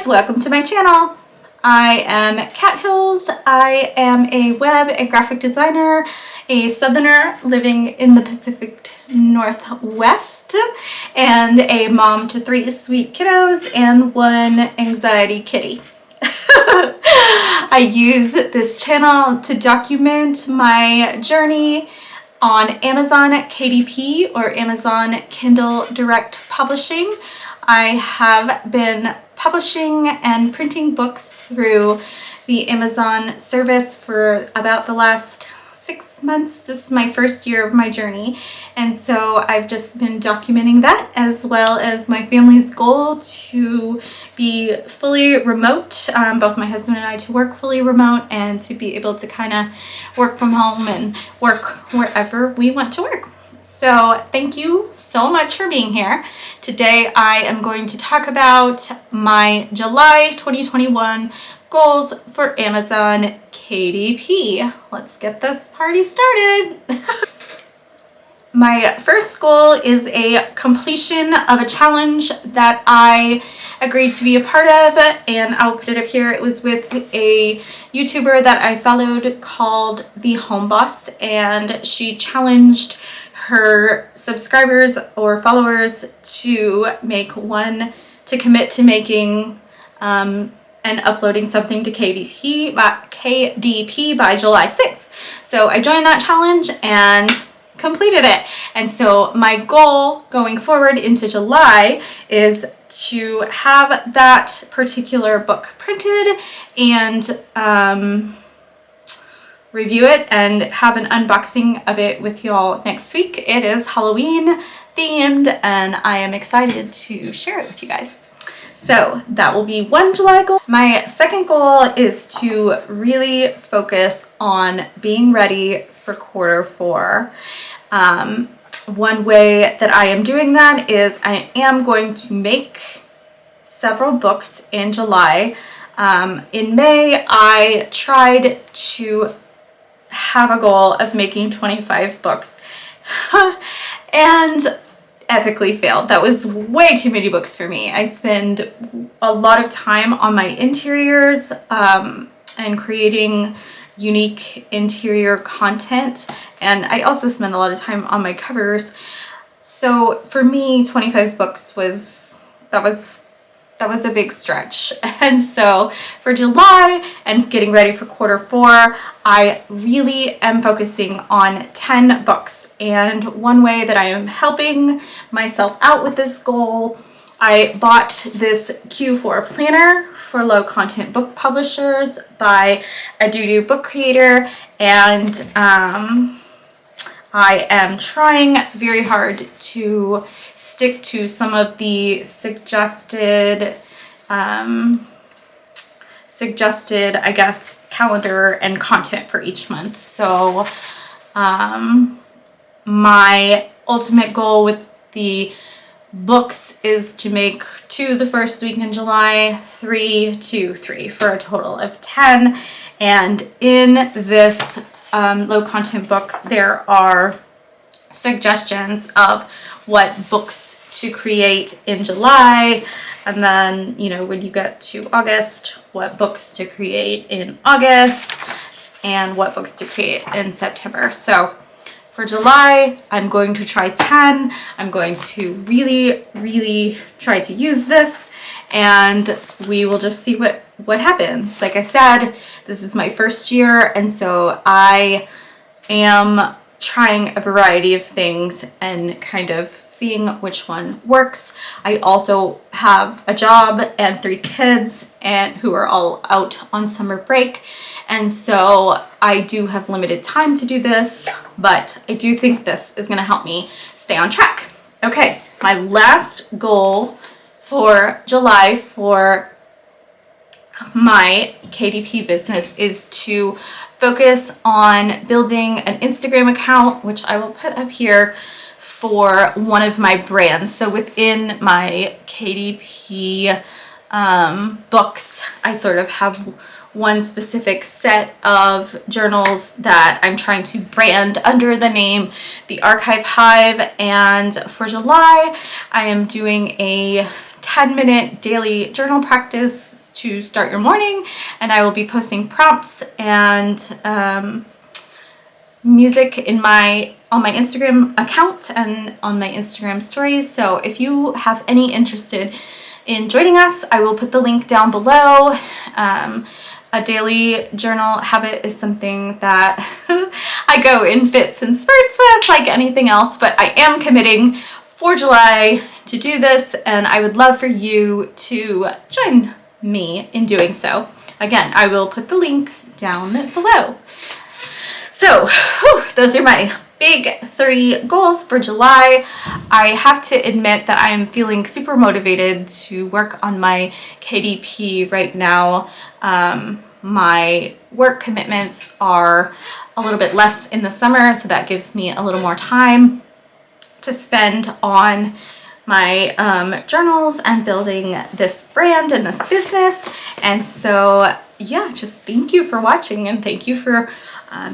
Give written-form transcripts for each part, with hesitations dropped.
guys, welcome to my channel. I am Kat Hills. I am a web and graphic designer, a southerner living in the Pacific Northwest, and a mom to 3 sweet kiddos and 1 anxiety kitty. I use this channel to document my journey on Amazon KDP or Amazon Kindle Direct Publishing. I have been publishing and printing books through the Amazon service for about the last 6 months. This is my first year of my journey, and so I've just been documenting that, as well as my family's goal to be fully remote, both my husband and I to work fully remote and to be able to kind of work from home and work wherever we want to work. So thank you so much for being here. Today I am going to talk about my July 2021 goals for Amazon KDP. Let's get this party started. My first goal is a completion of a challenge that I agreed to be a part of, and I'll put it up here. It was with a YouTuber that I followed called The Home Boss, and she challenged her subscribers or followers to commit to making and uploading something to KDP by July 6th. So I joined that challenge and completed it. And so my goal going forward into July is to have that particular book printed and review it and have an unboxing of it with y'all next week. It is Halloween themed and I am excited to share it with you guys. So that will be one July goal. My second goal is to really focus on being ready for quarter 4. One way that I am doing that is I am going to make several books in July. In May, I tried to have a goal of making 25 books and epically failed. That was way too many books for me. I spend a lot of time on my interiors and creating unique interior content, and I also spend a lot of time on my covers. So for me, 25 books was a big stretch. And so for July and getting ready for quarter 4, I really am focusing on 10 books. And one way that I am helping myself out with this goal, I bought this Q4 planner for low content book publishers by a doo-doo book creator, and I am trying very hard to stick to some of the suggested, I guess, calendar and content for each month. So my ultimate goal with the books is to make 2 the first week in July, 3 for a total of 10. And in this low content book, there are suggestions of what books to create in July, and then, you know, when you get to August, what books to create in August and what books to create in September. So for July, I'm going to try 10. I'm going to really try to use this, and we will just see what happens. Like I said, this is my first year, and so I am trying a variety of things and kind of seeing which one works. I also have a job and 3 kids and who are all out on summer break, and so I do have limited time to do this, but I do think this is going to help me stay on track. Okay, my last goal for July for my KDP business is to focus on building an Instagram account, which I will put up here, for one of my brands. So within my KDP books, I sort of have one specific set of journals that I'm trying to brand under the name The Archive Hive, and for July I am doing a 10-minute daily journal practice to start your morning, and I will be posting prompts and music on my Instagram account and on my Instagram stories. So if you have any interested in joining us, I will put the link down below. A daily journal habit is something that I go in fits and spurts with, like anything else, but I am committing for July to do this, and I would love for you to join me in doing so. Again, I will put the link down below. So, those are my big 3 goals for July. I have to admit that I am feeling super motivated to work on my KDP right now. My work commitments are a little bit less in the summer, so that gives me a little more time to spend on my journals and building this brand and this business. And so yeah, just thank you for watching, and thank you for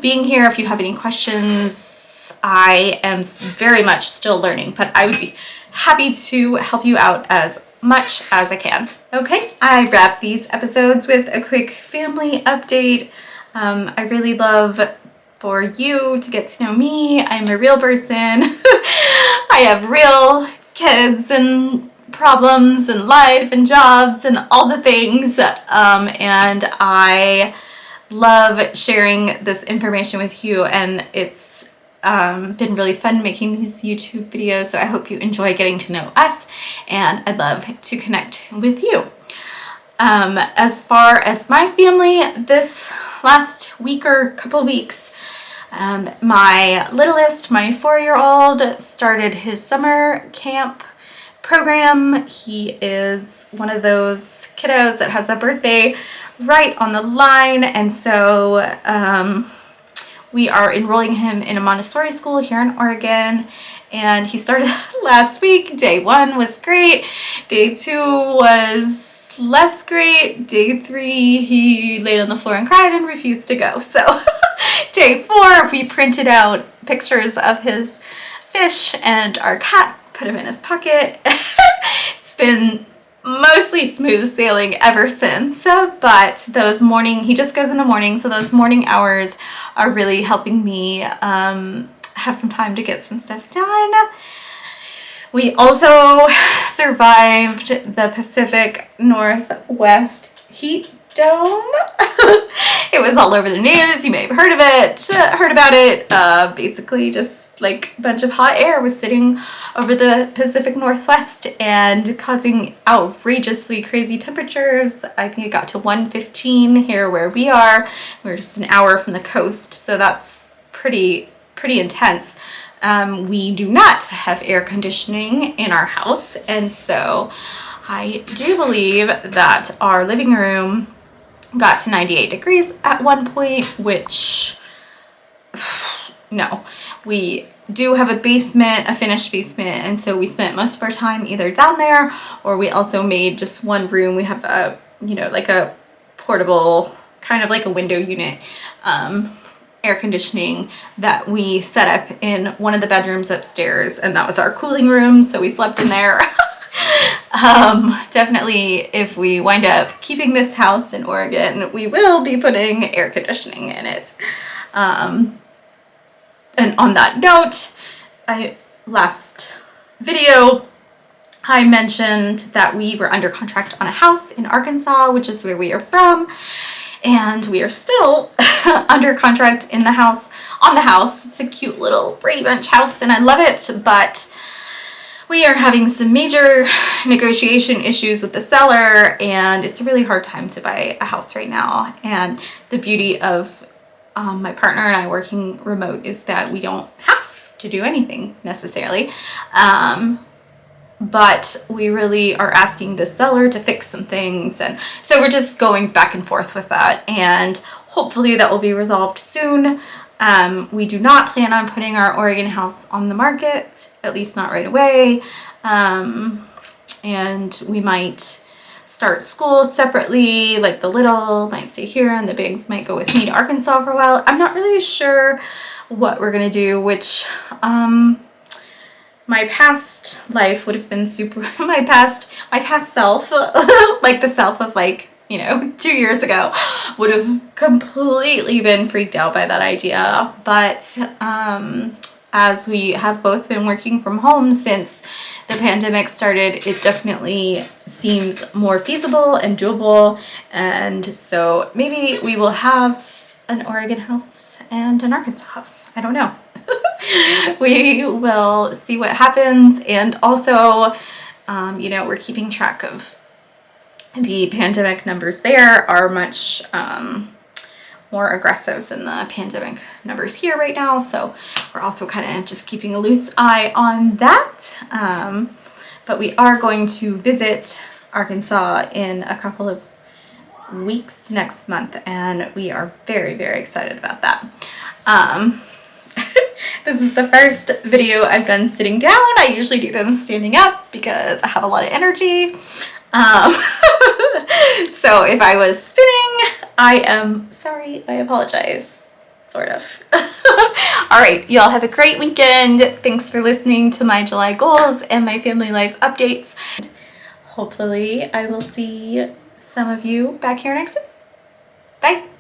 being here. If you have any questions, I am very much still learning, but I would be happy to help you out as much as I can. Okay, I wrap these episodes with a quick family update. I really love for you to get to know me. I'm a real person. I have real kids and problems and life and jobs and all the things, and I love sharing this information with you, and it's been really fun making these YouTube videos, so I hope you enjoy getting to know us, and I'd love to connect with you. As far as my family, this last week or couple weeks, my littlest, my 4-year-old, started his summer camp program. He is one of those kiddos that has a birthday right on the line, and so we are enrolling him in a Montessori school here in Oregon, and he started last week. Day 1 was great. Day 2 was less great. Day 3, he laid on the floor and cried and refused to go. So day 4, we printed out pictures of his fish and our cat, put him in his pocket. It's been mostly smooth sailing ever since, but those morning, he just goes in the morning, so those morning hours are really helping me have some time to get some stuff done. We also survived the Pacific Northwest heat dome. It was all over the news. You may have heard about it. Basically just like a bunch of hot air was sitting over the Pacific Northwest and causing outrageously crazy temperatures. I think it got to 115 here where we are. We're just an hour from the coast, so that's pretty intense. We do not have air conditioning in our house, and so I do believe that our living room got to 98 degrees at one point, which no. We do have a basement, a finished basement, and so we spent most of our time either down there, or we also made just one room. We have a, like a portable, kind of like a window unit, air conditioning that we set up in one of the bedrooms upstairs, and that was our cooling room, so we slept in there. Definitely, if we wind up keeping this house in Oregon, we will be putting air conditioning in it. And on that note, last video, I mentioned that we were under contract on a house in Arkansas, which is where we are from, and we are still under contract on the house. It's a cute little Brady Bunch house, and I love it, but we are having some major negotiation issues with the seller, and it's a really hard time to buy a house right now. And the beauty of my partner and I working remote is that we don't have to do anything necessarily, but we really are asking the seller to fix some things, and so we're just going back and forth with that, and hopefully that will be resolved soon. We do not plan on putting our Oregon house on the market, at least not right away, and we might start school separately, like the little might stay here and the bigs might go with me to Arkansas for a while. I'm not really sure what we're gonna do, which my past life would have been super, my past self, like the self of like, you know, 2 years ago, would have completely been freaked out by that idea. But as we have both been working from home since the pandemic started, it definitely seems more feasible and doable. And so maybe we will have an Oregon house and an Arkansas house. I don't know. We will see what happens. And also, you know, we're keeping track of the pandemic numbers there are much more aggressive than the pandemic numbers here right now. So we're also kind of just keeping a loose eye on that. But we are going to visit Arkansas in a couple of weeks next month, and we are very, very excited about that. This is the first video I've done sitting down. I usually do them standing up because I have a lot of energy. So if I was spinning, I am sorry, I apologize, sort of. All right, y'all have a great weekend. Thanks for listening to my July goals and my family life updates. Hopefully I will see some of you back here next week. Bye.